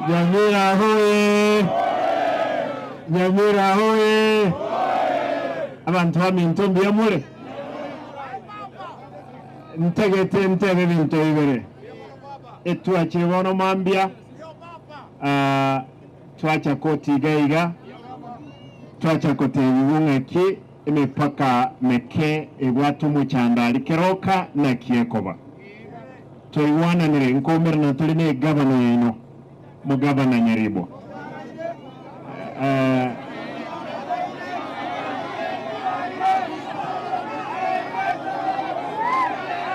Nyamira hoye! Nyamira hoye! Abantu baminto mbiyamule. Ntege binto ibere. Etuachire bono mambia. Tuacha koti gaiga. Tuacha kote ibungeki imepaka meke ibwatu muchandali keroka na kiekoba. Tuiwana nire nkomera na tuline gavana yino. Mugavana Nyaribo.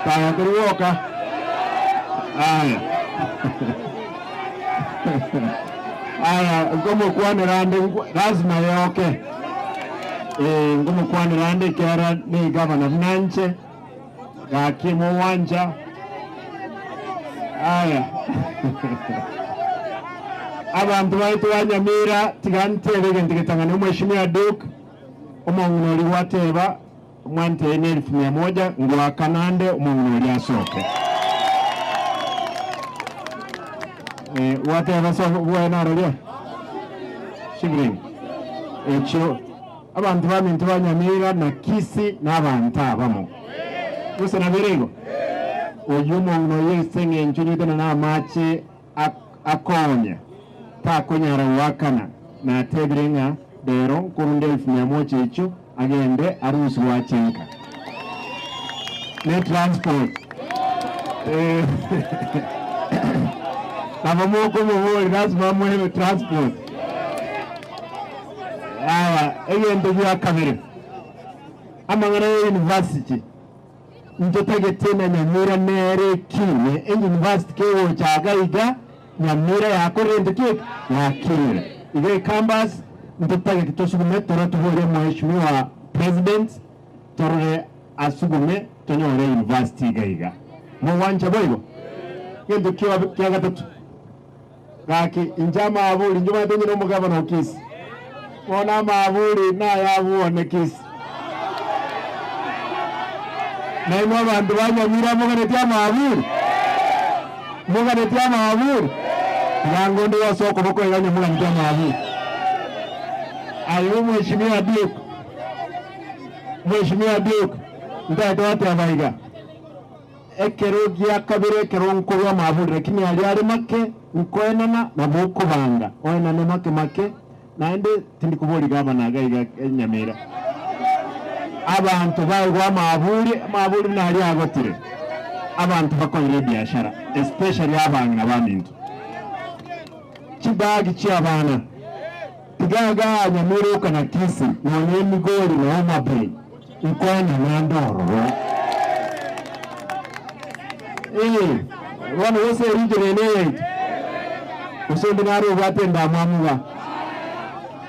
Kaya kuruoka. Aya. Aya, ngomu kuwane rande lazima yoke. Ngomu kuwane rande kiara ni gavana Nanche. Gakimu wanja. Aya. Abantu baitu wa Nyamira tigantebege ndigitangana Mheshimiwa Duke omungunori wateba mwante 1100 ngwa kanande omungunori asoke wateba so bwana rolia shigring echo abantu bamintu ba Nyamira na kisi n'abantu abamo gusa nabirego uyu mungunori yesenge nchunyudana na mache akonya takonyara wakana na tebrenga dero kurunde 1100 icho agende arusi wachenka ne transport Nabamoko muhori lazima muhebe transport egende bya kamere amangana university njotagete na Nyamira nere kine university kewo chagaiga Nyamira yakorende kike yakire ige campus ntotage kitosugume toratuhore Mheshimiwa President torore asugume tonyore university gaiga muwanja boibo yendo kiwa gatatu gaki injama abuli njuma tenye no mugabana okisi wona mabuli na yabuone kisi na imo bantu banyamira muganetia mabuli yango ndo wasoko boko yanye mula njama abu ayo Mheshimiwa Duke ndato wate abaiga ekerogia kabire keronko ya mabuli lakini ali make nkoenana na boko banga oenana make naende tindikuboli gavana gaiga Nyamira abantu baigwa mabuli nali agotire abantu bakoire biashara especially abanga bamintu chibagi chiabana tigaga Nyamira kana kisi none migori na omabei nkoena na ndoro wana wose rinjene usende naro batenda mamuwa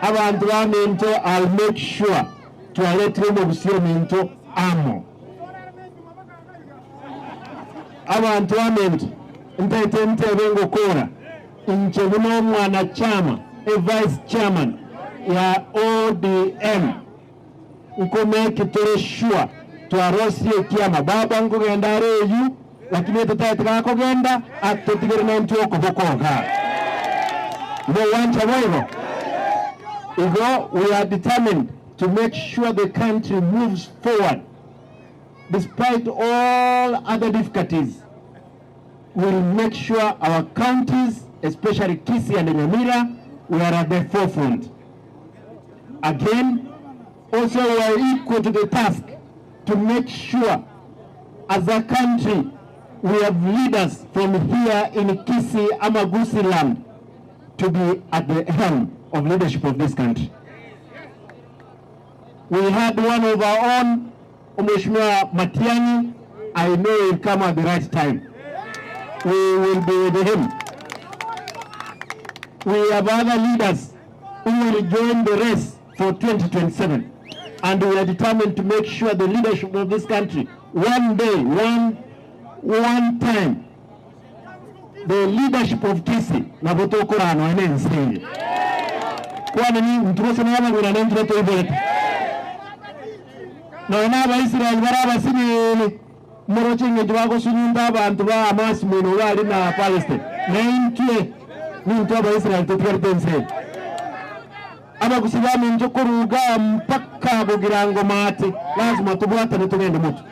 abantu baminto I'll make sure to let them obusiro minto amo abantu baminto ntete bengo kora inche buno mwana chama vice chairman ya ODM ukomeke tore sure to arosie kiama baba ngogenda reyu lakini tata kogenda atotigere na mtu okobokoga no wanja boibo we are determined to make sure the country moves forward despite all other difficulties. We'll make sure our counties, especially Kisii and Nyamira, we are at the forefront. Again, also we are equal to the task to make sure as a country we have leaders from here in Kisii, Amagusi land to be at the helm of leadership of this country. We had one of our own, Mheshimiwa Matiang'i. I know he'll come at the right time. We will be with him. We have other leaders who will join the race for 2027. And we are determined to make sure the leadership of this country, one day, one time, the leadership of Kisii, na botokora no enense. Kwa nini mtuwese na yama guna nentro to ibete? Na wanaba Israel baraba sini Murochinge jwago sunyunda abantu ba Hamas mino bali na Palestine. Naintwe nintu aba Israel tutwertense. Aba kusibami njokuruga mpaka bugirango mate. Lazima tubwatane tugende mutu.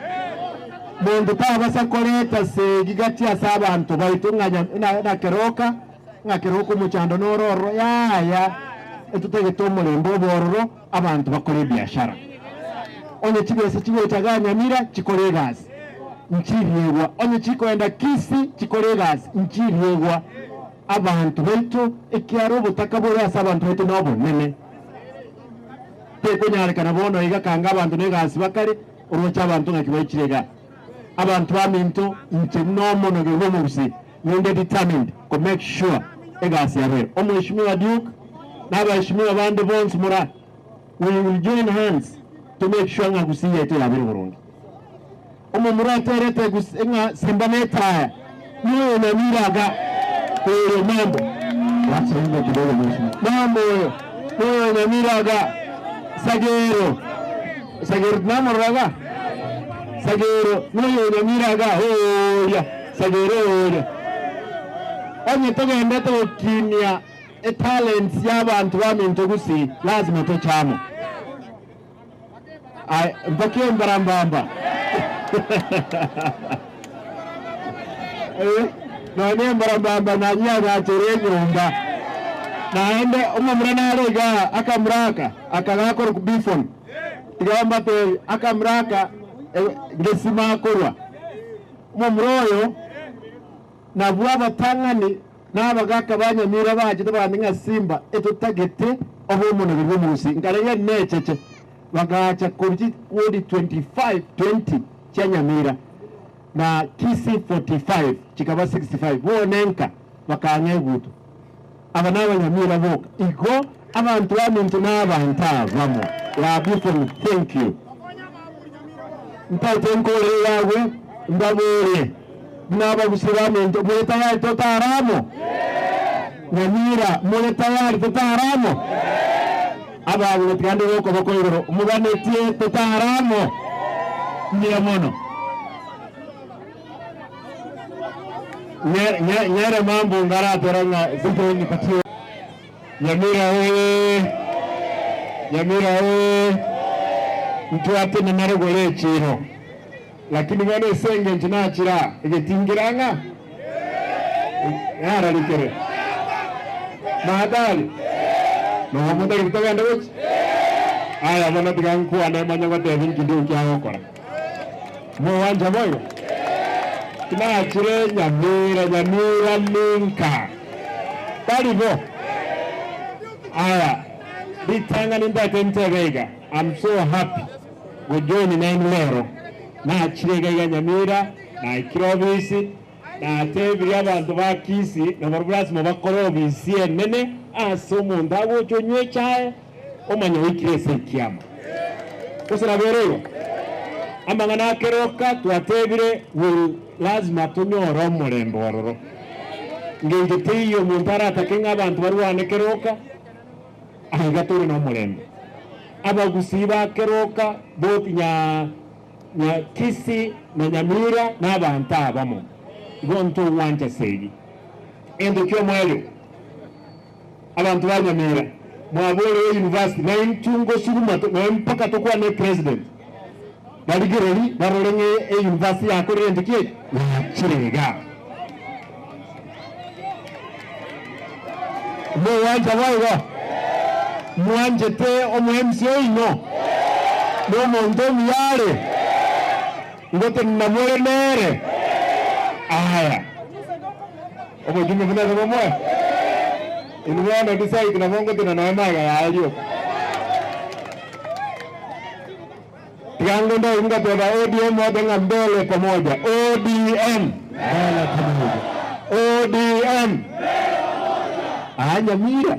Mundu tabasa koleta se gigati asaba abantu bayitunganya na keroka ngakeroka umuchando nororo ya etutege tomulendo bororo abantu bakore biashara. Onye chigese chigo cha Nyamira chikore gazi nchiriegwa onye chikoenda Kisi chikore gazi nchiriegwa abantu betu ekiaro butaka bore asaba abantu betu nobo nene tekunyarikana bono igakanga abantu negazi bakari urucha abantu ngakibayikirega abantu baminto nche nomo nogebo murusi ninde determined to make sure egasi yabere omweshimiwa Duke n'abashimiwa bande bonse mura we will join hands to make sure nga gusiye to yabere Burundi muraterete gusenga simbaneta niyo Nyamiraga ko mambo watsinga kidogo mambo niyo Nyamiraga sagero namuraga sagero niyo Nyamiraga hoya sagero onye togenda to kimya talents y'abantu baminto gusi lazima to chamo ai mpake mbarambamba none mbarambamba na nyaga nyumba naende umumra narega akamraka akagakora ku bifon igamba te akamraka ngesima korwa umumroyo nabwa batangani n'abagaka banyamira baje tubandinga Simba etutagete obo umuntu birwo musi ngareye necece bagacha kurji wodi 25-20 cha Nyamira na Kisi 45 chikaba 65 bonenka bakanye gutu abana banyamira boka iko abantu bamuntu n'abanta vamo ya beautiful thank you mpate nkore yawe ndabore naba gusibamento muri tayari totaramo Nyamira muri tayari totaramo ababu tigande boko bakoyero umubanetie totaramo ndiye mono nyere mambo ngara toranga zipo ni patio Nyamira mtu ate na marogole chiro lakini bane senge ntinachira igetingiranga yara likere madali no hamuda kitaganda wuchi aya bana tiganku anemanya gote vinki nduki agokora mo wanja moyo tinachire Nyamira ninka talibo aya bitanga nindatentebega. I'm so happy we join in lero na chirega Nyamira na ikirobisi na tebiri abantu ba Kisi na barubras mu bakorobisi nene asomo ndawo cyonywe cyae omanya wikirese kiyama kusira berero amangana keroka twatebire will lazima tunyoro murembo waroro ngenge tiyo muntara atakenga abantu barwane keroka ahigaturi no murembo abagusiba keroka both nya Kisi na Nyamira n'abantu abamo gonto wanje seyi endo kyo mwelo abantu ba Nyamira mwabole university na intungo suruma na mpaka tokwa ne president baligireli barolenge university yakore ndikiye chirega mo wanje waiwa mwanje te omu MCA no no mondo miyale ngote namole nere aya obo jume funa kwa moyo iliwana decide na mongo tena na maga ya alio tiango ndo inga toba ODM wadenga mbele pamoja ODM mbele pamoja ODM Nyamira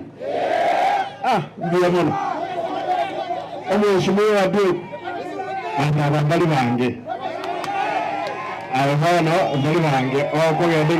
ndiyo mono omweshimiwa Duke abambali bange abana mbali bange okogende